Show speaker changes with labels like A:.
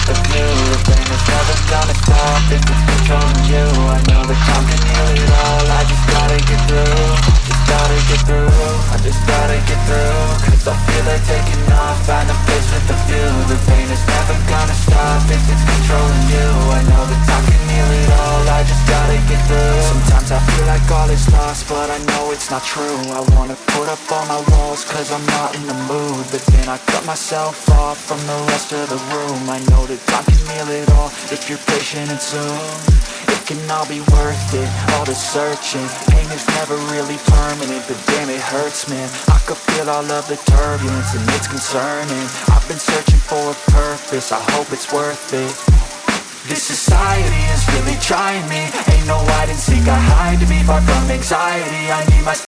A: with the view. The pain is never gonna stop if it's controlling you. I know that time can heal it all. I just gotta get through, just gotta get through. I just gotta get through, cause I feel like taking off. Find a place with the view. The pain is never gonna stop if it's controlling you. I know that time can heal it all. I just gotta get through. Sometimes I feel like all is lost, but I know it's not true. I wanna put up all my walls cause I'm not in the mood, but then I cut myself off from the rest of the room. I know that time can heal it all if you're patient and soon it can all be worth it, all the searching. Pain is never really permanent, but damn it hurts, man. I could feel all of the turbulence and it's concerning. I've been searching for a purpose, I hope it's worth it. This society is really trying me. Ain't no hide and seek, I hide to be far from anxiety. I need my